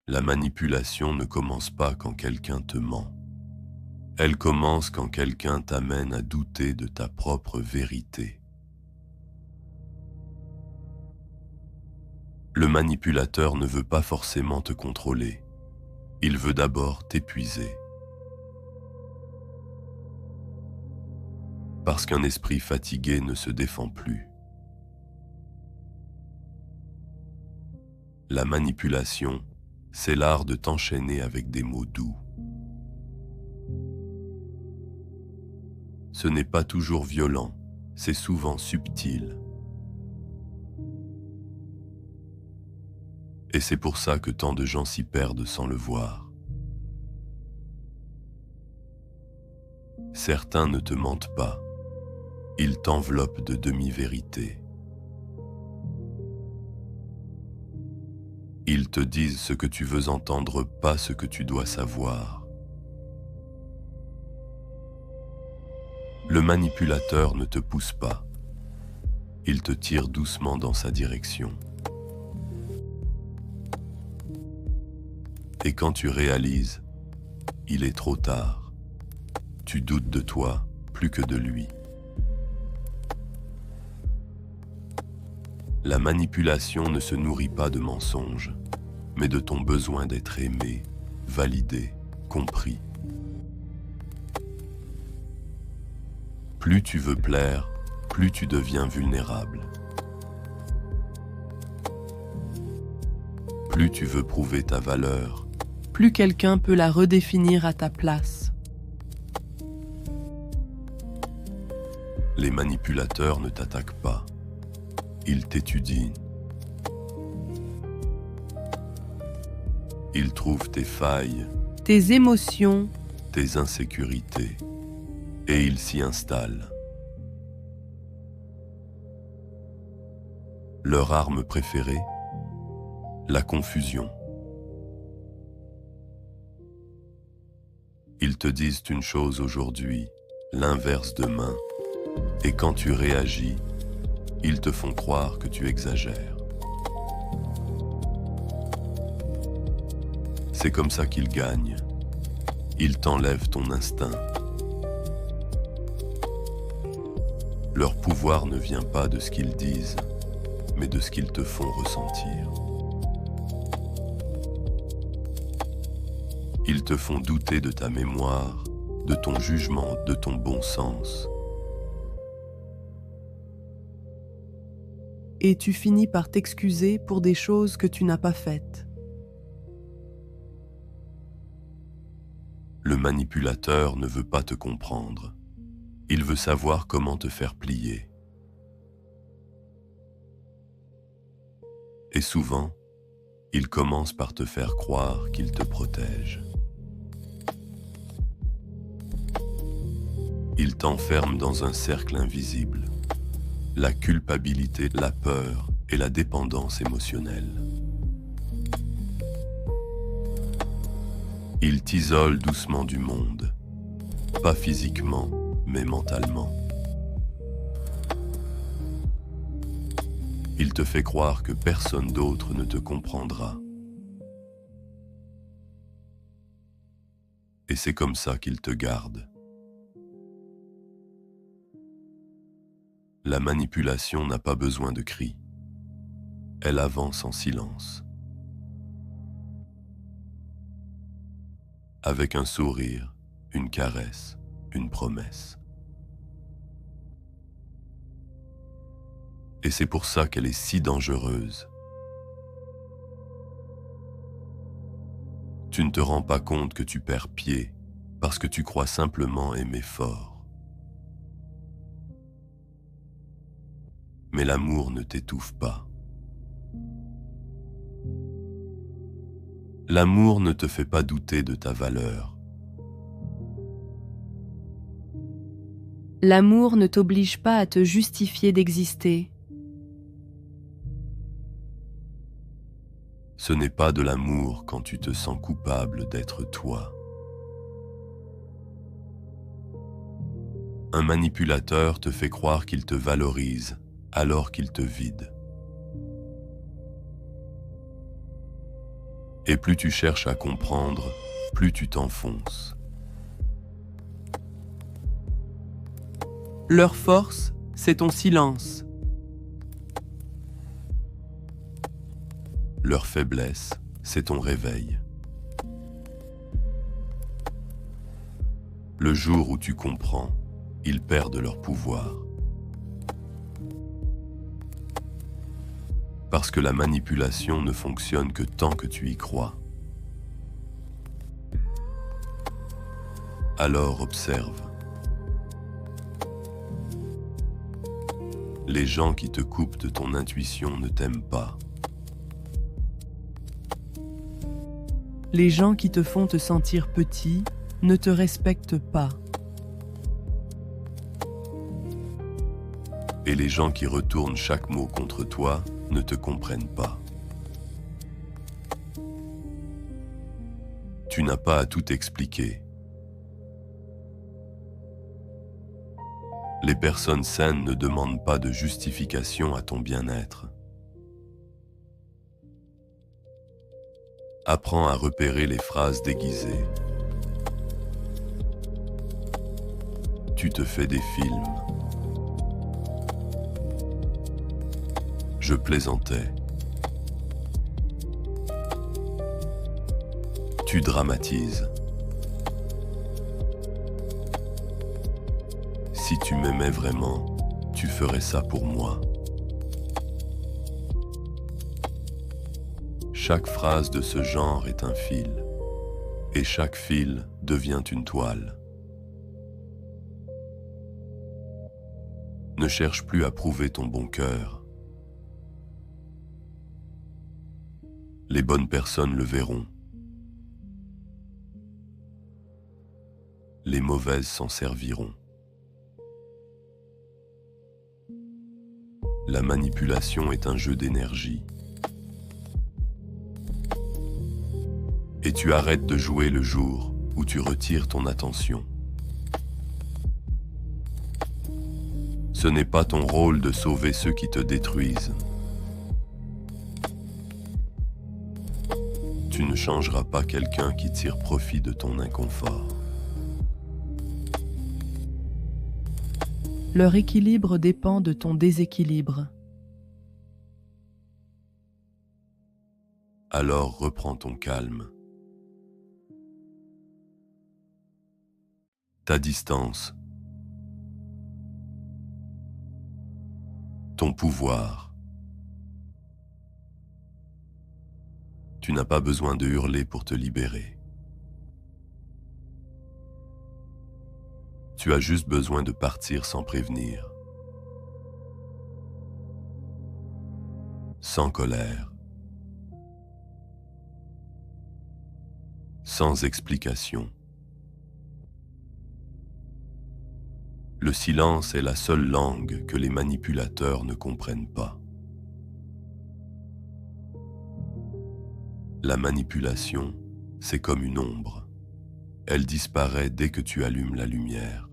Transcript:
La manipulation ne commence pas quand quelqu'un te ment. Elle commence quand quelqu'un t'amène à douter de ta propre vérité. Le manipulateur ne veut pas forcément te contrôler. Il veut d'abord t'épuiser. Parce qu'un esprit fatigué ne se défend plus. La manipulation, c'est l'art de t'enchaîner avec des mots doux. Ce n'est pas toujours violent, c'est souvent subtil. Et c'est pour ça que tant de gens s'y perdent sans le voir. Certains ne te mentent pas, ils t'enveloppent de demi-vérités. Ils te disent ce que tu veux entendre, pas ce que tu dois savoir. Le manipulateur ne te pousse pas, il te tire doucement dans sa direction. Et quand tu réalises, il est trop tard. Tu doutes de toi plus que de lui. La manipulation ne se nourrit pas de mensonges, mais de ton besoin d'être aimé, validé, compris. Plus tu veux plaire, plus tu deviens vulnérable. Plus tu veux prouver ta valeur, plus quelqu'un peut la redéfinir à ta place. les manipulateurs ne t'attaquent pas. Ils t'étudient. Ils trouvent tes failles, Tes émotions, tes insécurités, et ils s'y installent. Leur arme préférée? La confusion. Ils te disent une chose aujourd'hui, l'inverse demain, et quand tu réagis, ils te font croire que tu exagères. C'est comme ça qu'ils gagnent. Ils t'enlèvent ton instinct. Leur pouvoir ne vient pas de ce qu'ils disent, mais de ce qu'ils te font ressentir. Ils te font douter de ta mémoire, de ton jugement, de ton bon sens. et tu finis par t'excuser pour des choses que tu n'as pas faites. Le manipulateur ne veut pas te comprendre. Il veut savoir comment te faire plier. Et souvent, il commence par te faire croire qu'il te protège. Il t'enferme dans un cercle invisible. La culpabilité, la peur et la dépendance émotionnelle. Il t'isole doucement du monde, pas physiquement, mais mentalement. Il te fait croire que personne d'autre ne te comprendra. Et c'est comme ça qu'il te garde. La manipulation n'a pas besoin de cris. Elle avance en silence. Avec un sourire, une caresse, une promesse. Et c'est pour ça qu'elle est si dangereuse. Tu ne te rends pas compte que tu perds pied parce que tu crois simplement aimer fort. Mais l'amour ne t'étouffe pas. L'amour ne te fait pas douter de ta valeur. L'amour ne t'oblige pas à te justifier d'exister. Ce n'est pas de l'amour quand tu te sens coupable d'être toi. Un manipulateur te fait croire qu'il te valorise alors qu'il te vide. Et plus tu cherches à comprendre, plus tu t'enfonces. Leur force, c'est ton silence. Leur faiblesse, c'est ton réveil. Le jour où tu comprends, ils perdent leur pouvoir. Parce que la manipulation ne fonctionne que tant que tu y crois. Alors observe. Les gens qui te coupent de ton intuition ne t'aiment pas. Les gens qui te font te sentir petit ne te respectent pas. Et les gens qui retournent chaque mot contre toi ne te comprennent pas. Tu n'as pas à tout expliquer. Les personnes saines ne demandent pas de justification à ton bien-être. Apprends à repérer les phrases déguisées. Tu te fais des films. Je plaisantais. Tu dramatises. Si tu m'aimais vraiment, tu ferais ça pour moi. Chaque phrase de ce genre est un fil, et chaque fil devient une toile. Ne cherche plus à prouver ton bon cœur. Les bonnes personnes le verront. Les mauvaises s'en serviront. La manipulation est un jeu d'énergie. Et tu arrêtes de jouer le jour où tu retires ton attention. Ce n'est pas ton rôle de sauver ceux qui te détruisent. Tu ne changeras pas quelqu'un qui tire profit de ton inconfort. Leur équilibre dépend de ton déséquilibre. Alors reprends ton calme. Ta distance. Ton pouvoir. Tu n'as pas besoin de hurler pour te libérer. Tu as juste besoin de partir sans prévenir. Sans colère. Sans explication. Le silence est la seule langue que les manipulateurs ne comprennent pas. La manipulation, c'est comme une ombre. Elle disparaît dès que tu allumes la lumière.